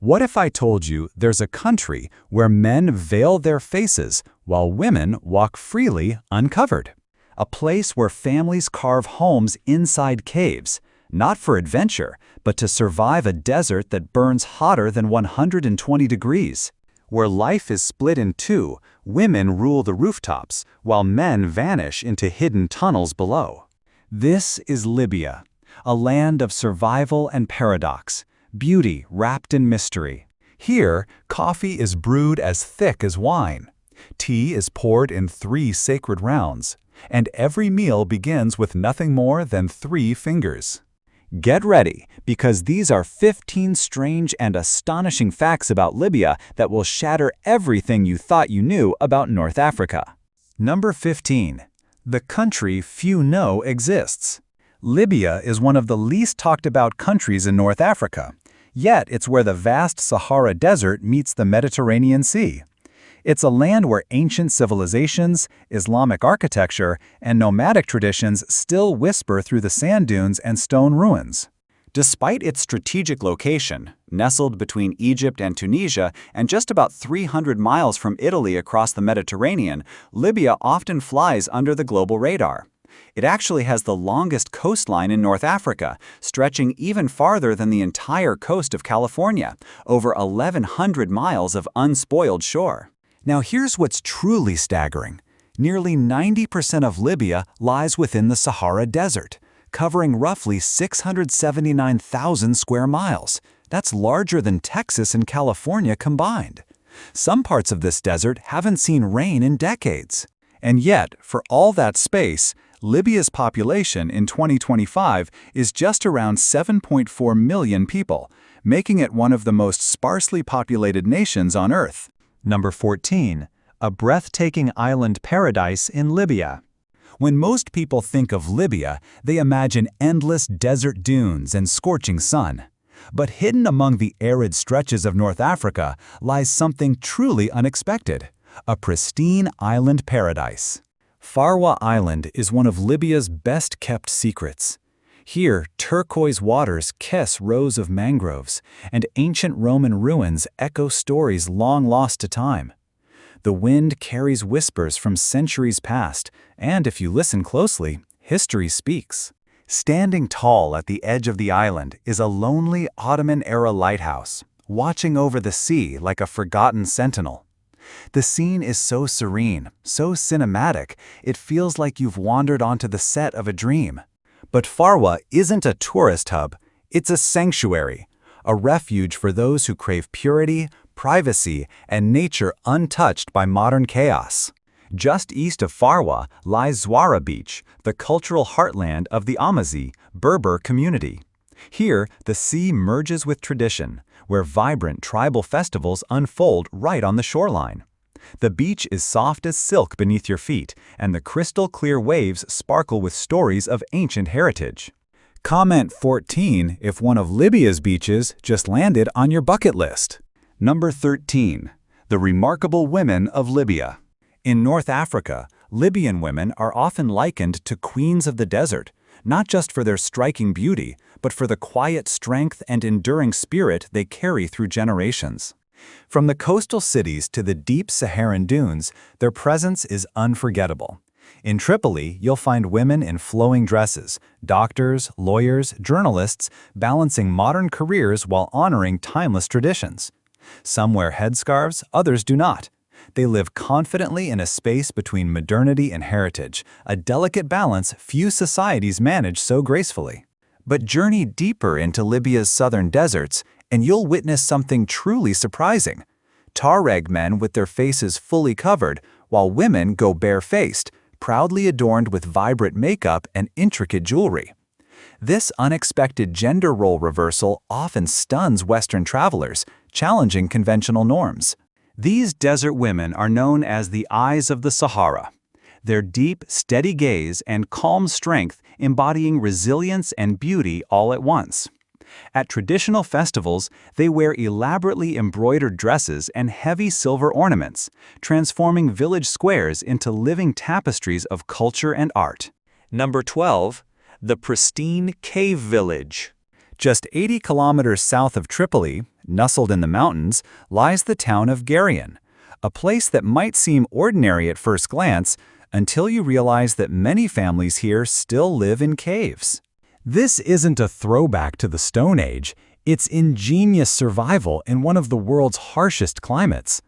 What if I told you there's a country where men veil their faces while women walk freely uncovered? A place where families carve homes inside caves, not for adventure, but to survive a desert that burns hotter than 120 degrees. Where life is split in two, women rule the rooftops, while men vanish into hidden tunnels below. This is Libya, a land of survival and paradox, beauty wrapped in mystery. Here, coffee is brewed as thick as wine. Tea is poured in 3 sacred rounds, and every meal begins with nothing more than 3 fingers. Get ready, because these are 15 strange and astonishing facts about Libya that will shatter everything you thought you knew about North Africa. Number 15. The country few know exists. Libya is one of the least talked about countries in North Africa, yet it's where the vast Sahara Desert meets the Mediterranean Sea. It's a land where ancient civilizations, Islamic architecture, and nomadic traditions still whisper through the sand dunes and stone ruins. Despite its strategic location, nestled between Egypt and Tunisia and just about 300 miles from Italy across the Mediterranean, Libya often flies under the global radar. It actually has the longest coastline in North Africa, stretching even farther than the entire coast of California, over 1,100 miles of unspoiled shore. Now here's what's truly staggering. Nearly 90% of Libya lies within the Sahara Desert, covering roughly 679,000 square miles. That's larger than Texas and California combined. Some parts of this desert haven't seen rain in decades. And yet, for all that space, Libya's population in 2025 is just around 7.4 million people, making it one of the most sparsely populated nations on Earth. Number 14. A breathtaking island paradise in Libya. When most people think of Libya, they imagine endless desert dunes and scorching sun. But hidden among the arid stretches of North Africa lies something truly unexpected: a pristine island paradise. Farwa Island is one of Libya's best-kept secrets. Here, turquoise waters kiss rows of mangroves, and ancient Roman ruins echo stories long lost to time. The wind carries whispers from centuries past, and if you listen closely, history speaks. Standing tall at the edge of the island is a lonely Ottoman-era lighthouse, watching over the sea like a forgotten sentinel. The scene is so serene, so cinematic, it feels like you've wandered onto the set of a dream. But Farwa isn't a tourist hub, it's a sanctuary, a refuge for those who crave purity, privacy, and nature untouched by modern chaos. Just east of Farwa lies Zwara Beach, the cultural heartland of the Amazi, Berber community. Here, the sea merges with tradition, where vibrant tribal festivals unfold right on the shoreline. The beach is soft as silk beneath your feet, and the crystal-clear waves sparkle with stories of ancient heritage. Comment 14 if one of Libya's beaches just landed on your bucket list. Number 13. The remarkable women of Libya. In North Africa, Libyan women are often likened to queens of the desert, not just for their striking beauty, but for the quiet strength and enduring spirit they carry through generations. From the coastal cities to the deep Saharan dunes, their presence is unforgettable. In Tripoli, you'll find women in flowing dresses, doctors, lawyers, journalists, balancing modern careers while honoring timeless traditions. Some wear headscarves, others do not. They live confidently in a space between modernity and heritage, a delicate balance few societies manage so gracefully. But journey deeper into Libya's southern deserts, and you'll witness something truly surprising. Tuareg men with their faces fully covered, while women go barefaced, proudly adorned with vibrant makeup and intricate jewelry. This unexpected gender role reversal often stuns Western travelers, challenging conventional norms. These desert women are known as the Eyes of the Sahara. Their deep, steady gaze and calm strength embodying resilience and beauty all at once. At traditional festivals, they wear elaborately embroidered dresses and heavy silver ornaments, transforming village squares into living tapestries of culture and art. Number 12. The pristine cave village. Just 80 kilometers south of Tripoli, nestled in the mountains, lies the town of Garion, a place that might seem ordinary at first glance until you realize that many families here still live in caves. This isn't a throwback to the Stone Age, it's ingenious survival in one of the world's harshest climates.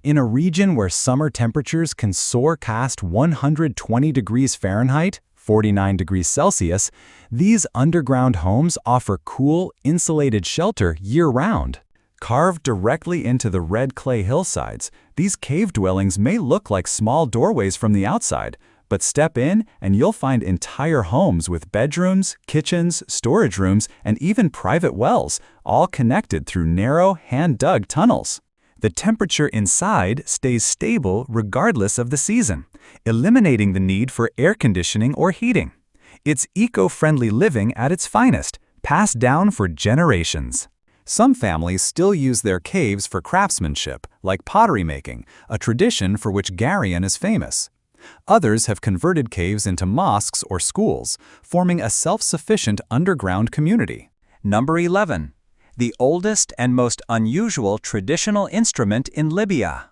In a region where summer temperatures can soar past 120 degrees Fahrenheit, 49 degrees Celsius, these underground homes offer cool, insulated shelter year-round. Carved directly into the red clay hillsides, these cave dwellings may look like small doorways from the outside, but step in and you'll find entire homes with bedrooms, kitchens, storage rooms, and even private wells, all connected through narrow, hand-dug tunnels. The temperature inside stays stable regardless of the season, eliminating the need for air conditioning or heating. It's eco-friendly living at its finest, passed down for generations. Some families still use their caves for craftsmanship, like pottery making, a tradition for which Garion is famous. Others have converted caves into mosques or schools, forming a self-sufficient underground community. Number 11. The oldest and most unusual traditional instrument in Libya.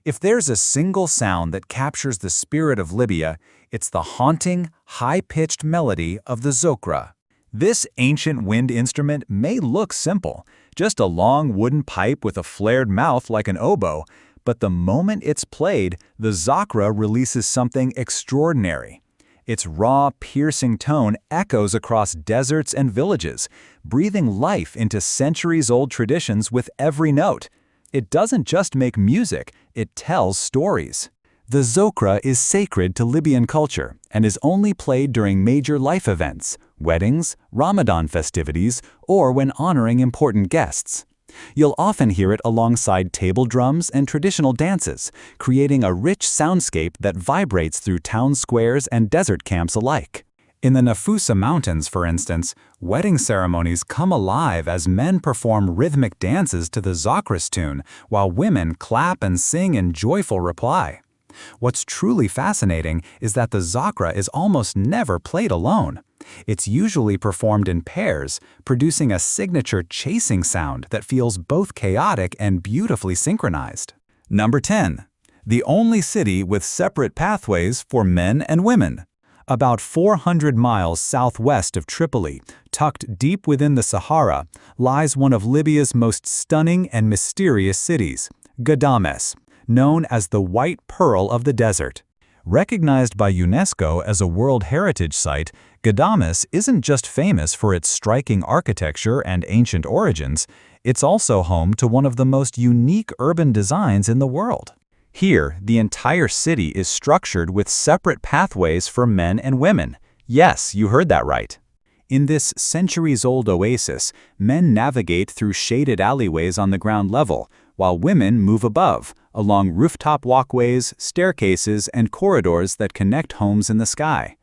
If there's a single sound that captures the spirit of Libya, it's the haunting, high-pitched melody of the zokra. This ancient wind instrument may look simple, just a long wooden pipe with a flared mouth like an oboe, but the moment it's played, the zokra releases something extraordinary. Its raw, piercing tone echoes across deserts and villages, breathing life into centuries-old traditions with every note. It doesn't just make music, it tells stories. The zokra is sacred to Libyan culture and is only played during major life events, weddings, Ramadan festivities, or when honoring important guests. You'll often hear it alongside table drums and traditional dances, creating a rich soundscape that vibrates through town squares and desert camps alike. In the Nafusa Mountains, for instance, wedding ceremonies come alive as men perform rhythmic dances to the zokra's tune, while women clap and sing in joyful reply. What's truly fascinating is that the zokra is almost never played alone. It's usually performed in pairs, producing a signature chasing sound that feels both chaotic and beautifully synchronized. Number 10. The only city with separate pathways for men and women. About 400 miles southwest of Tripoli, tucked deep within the Sahara, lies one of Libya's most stunning and mysterious cities, Ghadames, known as the White Pearl of the Desert. Recognized by UNESCO as a World Heritage Site, Ghadames isn't just famous for its striking architecture and ancient origins, it's also home to one of the most unique urban designs in the world. Here, the entire city is structured with separate pathways for men and women. Yes, you heard that right. In this centuries-old oasis, men navigate through shaded alleyways on the ground level, while women move above, along rooftop walkways, staircases, and corridors that connect homes in the sky.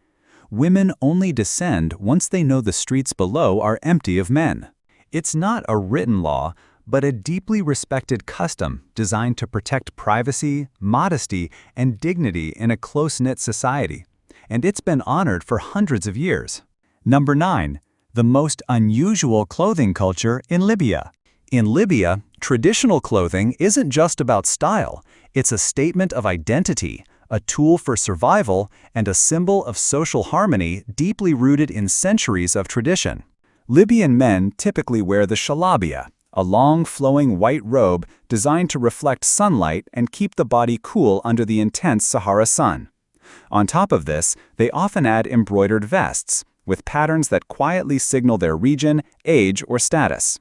Women only descend once they know the streets below are empty of men. It's not a written law, but a deeply respected custom designed to protect privacy, modesty, and dignity in a close-knit society. And it's been honored for hundreds of years. Number 9. The most unusual clothing culture in Libya. In Libya, traditional clothing isn't just about style, it's a statement of identity, a tool for survival, and a symbol of social harmony deeply rooted in centuries of tradition. Libyan men typically wear the shalabia, a long flowing white robe designed to reflect sunlight and keep the body cool under the intense Sahara sun. On top of this, they often add embroidered vests, with patterns that quietly signal their region, age, or status.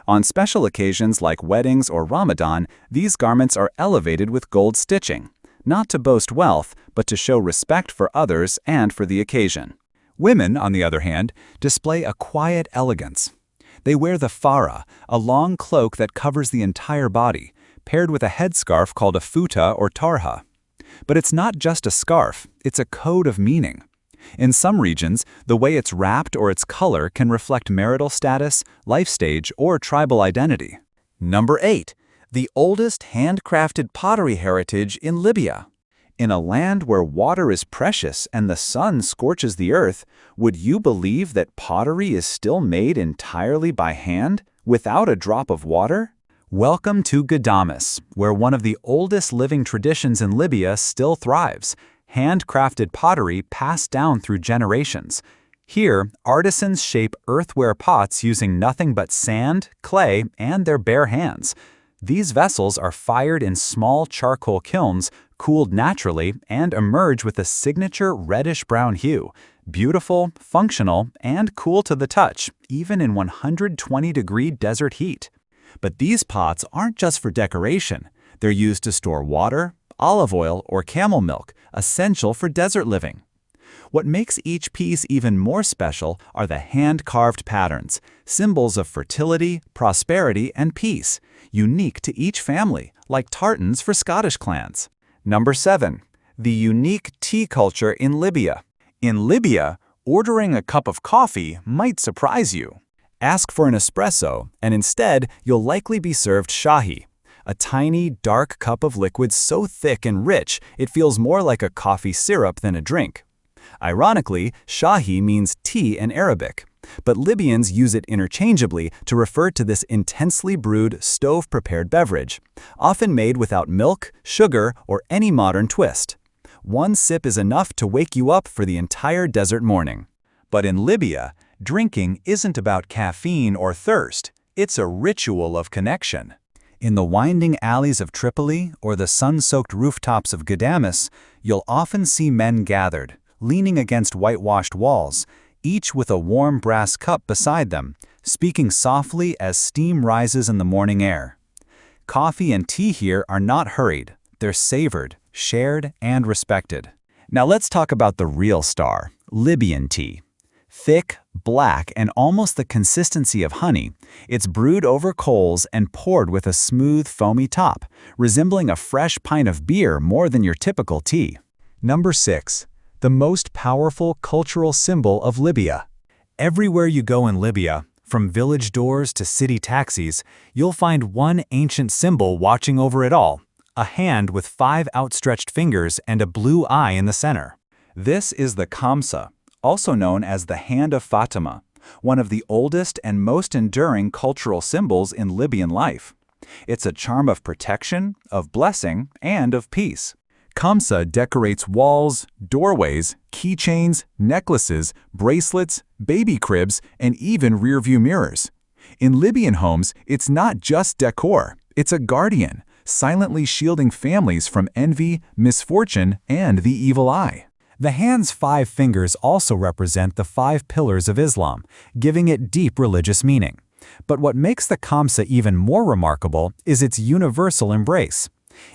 On special occasions like weddings or Ramadan, these garments are elevated with gold stitching, not to boast wealth, but to show respect for others and for the occasion. Women, on the other hand, display a quiet elegance. They wear the farah, a long cloak that covers the entire body, paired with a headscarf called a futa or tarha. But it's not just a scarf, it's a code of meaning. In some regions, the way it's wrapped or its color can reflect marital status, life stage, or tribal identity. Number 8. The oldest handcrafted pottery heritage in Libya. In a land where water is precious and the sun scorches the earth, would you believe that pottery is still made entirely by hand, without a drop of water? Welcome to Ghadames, where one of the oldest living traditions in Libya still thrives, handcrafted pottery passed down through generations. Here, artisans shape earthenware pots using nothing but sand, clay, and their bare hands. These vessels are fired in small charcoal kilns, cooled naturally, and emerge with a signature reddish-brown hue. Beautiful, functional, and cool to the touch, even in 120-degree desert heat. But these pots aren't just for decoration. They're used to store water, olive oil, or camel milk, essential for desert living. What makes each piece even more special are the hand-carved patterns, symbols of fertility, prosperity, and peace, unique to each family, like tartans for Scottish clans. Number 7. The unique tea culture in Libya. In Libya, ordering a cup of coffee might surprise you. Ask for an espresso, and instead, you'll likely be served shahi, a tiny, dark cup of liquid so thick and rich it feels more like a coffee syrup than a drink. Ironically, shahi means tea in Arabic, but Libyans use it interchangeably to refer to this intensely brewed, stove-prepared beverage, often made without milk, sugar, or any modern twist. One sip is enough to wake you up for the entire desert morning. But in Libya, drinking isn't about caffeine or thirst, it's a ritual of connection. In the winding alleys of Tripoli or the sun-soaked rooftops of Ghadames, you'll often see men gathered, leaning against whitewashed walls, each with a warm brass cup beside them, speaking softly as steam rises in the morning air. Coffee and tea here are not hurried, they're savored, shared, and respected. Now let's talk about the real star, Libyan tea. Thick, black, and almost the consistency of honey, it's brewed over coals and poured with a smooth, foamy top, resembling a fresh pint of beer more than your typical tea. Number 6. The most powerful cultural symbol of Libya. Everywhere you go in Libya, from village doors to city taxis, you'll find one ancient symbol watching over it all, a hand with 5 outstretched fingers and a blue eye in the center. This is the Khamsa, also known as the Hand of Fatima, one of the oldest and most enduring cultural symbols in Libyan life. It's a charm of protection, of blessing, and of peace. Khamsa decorates walls, doorways, keychains, necklaces, bracelets, baby cribs, and even rearview mirrors. In Libyan homes, it's not just decor, it's a guardian, silently shielding families from envy, misfortune, and the evil eye. The hand's 5 fingers also represent the 5 pillars of Islam, giving it deep religious meaning. But what makes the Khamsa even more remarkable is its universal embrace.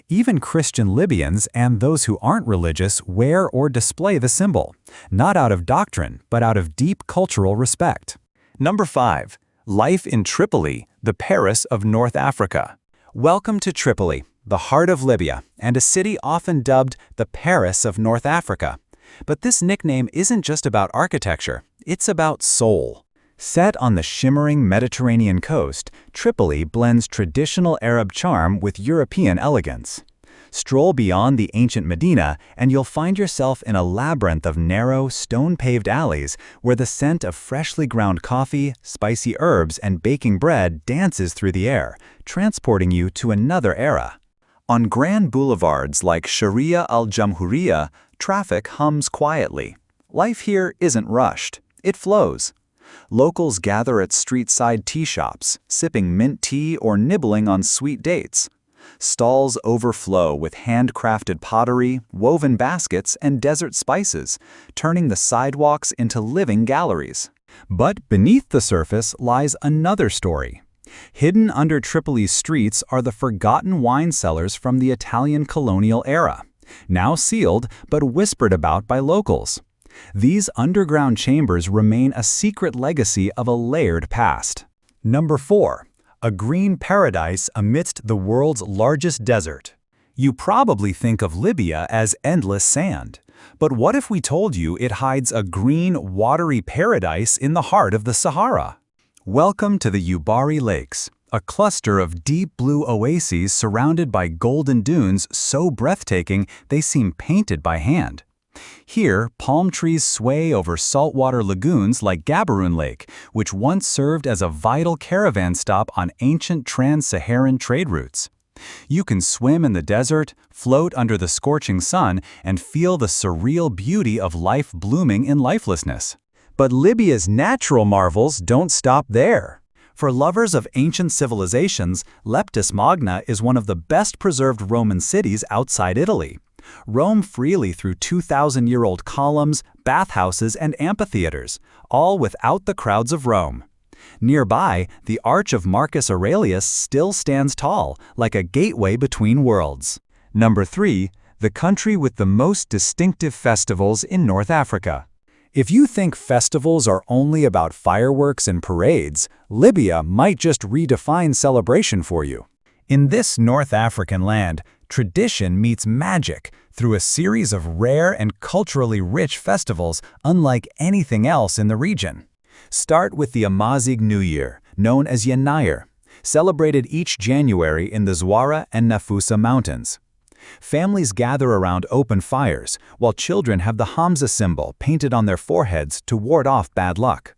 Even Christian Libyans and those who aren't religious wear or display the symbol, not out of doctrine, but out of deep cultural respect. Number 5. Life in Tripoli, the Paris of North Africa. Welcome to Tripoli, the heart of Libya, and a city often dubbed the Paris of North Africa. But this nickname isn't just about architecture, it's about soul. Set on the shimmering Mediterranean coast, Tripoli blends traditional Arab charm with European elegance. Stroll beyond the ancient Medina, and you'll find yourself in a labyrinth of narrow, stone-paved alleys where the scent of freshly ground coffee, spicy herbs, and baking bread dances through the air, transporting you to another era. On grand boulevards like Sharia al-Jamhuriya, traffic hums quietly. Life here isn't rushed, it flows. Locals gather at street-side tea shops, sipping mint tea or nibbling on sweet dates. Stalls overflow with handcrafted pottery, woven baskets, and desert spices, turning the sidewalks into living galleries. But beneath the surface lies another story. Hidden under Tripoli's streets are the forgotten wine cellars from the Italian colonial era, now sealed but whispered about by locals. These underground chambers remain a secret legacy of a layered past. Number 4. A green paradise amidst the world's largest desert. You probably think of Libya as endless sand. But what if we told you it hides a green, watery paradise in the heart of the Sahara? Welcome to the Ubari Lakes, a cluster of deep blue oases surrounded by golden dunes so breathtaking they seem painted by hand. Here, palm trees sway over saltwater lagoons like Gaborone Lake, which once served as a vital caravan stop on ancient trans-Saharan trade routes. You can swim in the desert, float under the scorching sun, and feel the surreal beauty of life blooming in lifelessness. But Libya's natural marvels don't stop there. For lovers of ancient civilizations, Leptis Magna is one of the best-preserved Roman cities outside Italy. Roam freely through 2,000-year-old columns, bathhouses, and amphitheaters, all without the crowds of Rome. Nearby, the Arch of Marcus Aurelius still stands tall, like a gateway between worlds. Number 3. The country with the most distinctive festivals in North Africa. If you think festivals are only about fireworks and parades, Libya might just redefine celebration for you. In this North African land, tradition meets magic through a series of rare and culturally rich festivals unlike anything else in the region. Start with the Amazigh New Year, known as Yanayr, celebrated each January in the Zouara and Nafusa mountains. Families gather around open fires, while children have the Hamza symbol painted on their foreheads to ward off bad luck.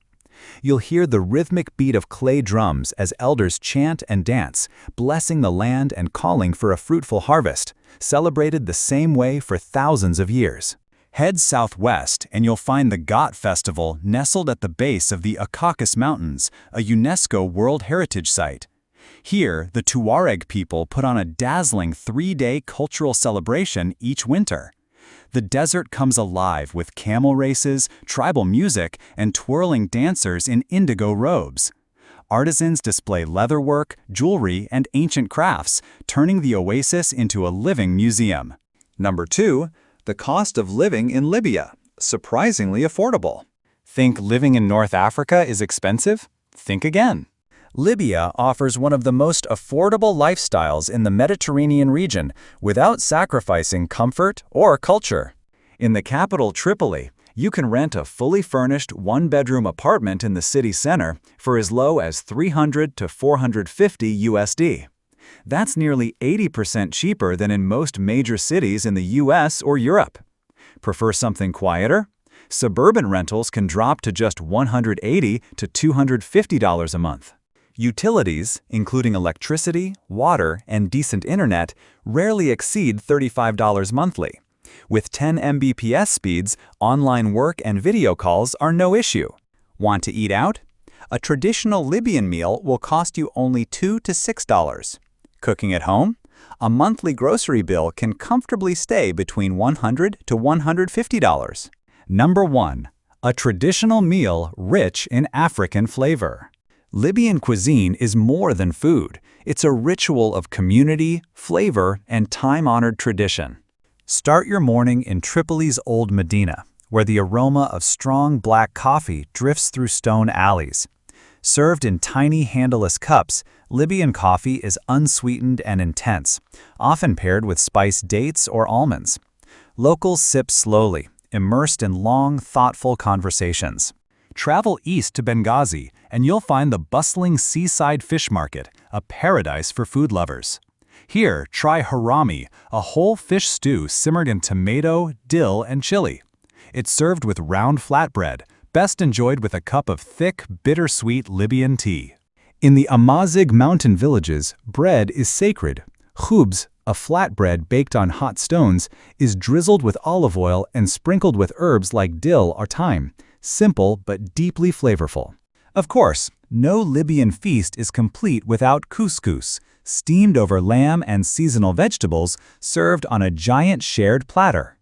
You'll hear the rhythmic beat of clay drums as elders chant and dance, blessing the land and calling for a fruitful harvest, celebrated the same way for thousands of years. Head southwest and you'll find the Ghat Festival nestled at the base of the Caucasus Mountains, a UNESCO World Heritage Site. Here, the Tuareg people put on a dazzling 3-day cultural celebration each winter. The desert comes alive with camel races, tribal music, and twirling dancers in indigo robes. Artisans display leatherwork, jewelry, and ancient crafts, turning the oasis into a living museum. Number 2. The cost of living in Libya. Surprisingly affordable. Think living in North Africa is expensive? Think again. Libya offers one of the most affordable lifestyles in the Mediterranean region without sacrificing comfort or culture. In the capital Tripoli, you can rent a fully furnished one-bedroom apartment in the city center for as low as $300 to $450 USD. That's nearly 80% cheaper than in most major cities in the US or Europe. Prefer something quieter? Suburban rentals can drop to just $180 to $250 a month. Utilities, including electricity, water, and decent internet, rarely exceed $35 monthly. With 10 Mbps speeds, online work and video calls are no issue. Want to eat out? A traditional Libyan meal will cost you only $2 to $6. Cooking at home? A monthly grocery bill can comfortably stay between $100 to $150. Number 1. A traditional meal rich in African flavor. Libyan cuisine is more than food. It's a ritual of community, flavor, and time-honored tradition. Start your morning in Tripoli's Old Medina, where the aroma of strong black coffee drifts through stone alleys. Served in tiny handleless cups, Libyan coffee is unsweetened and intense, often paired with spiced dates or almonds. Locals sip slowly, immersed in long, thoughtful conversations. Travel east to Benghazi, and you'll find the bustling seaside fish market, a paradise for food lovers. Here, try harami, a whole fish stew simmered in tomato, dill, and chili. It's served with round flatbread, best enjoyed with a cup of thick, bittersweet Libyan tea. In the Amazigh mountain villages, bread is sacred. Khubz, a flatbread baked on hot stones, is drizzled with olive oil and sprinkled with herbs like dill or thyme. Simple but deeply flavorful. Of course, no Libyan feast is complete without couscous, steamed over lamb and seasonal vegetables served on a giant shared platter.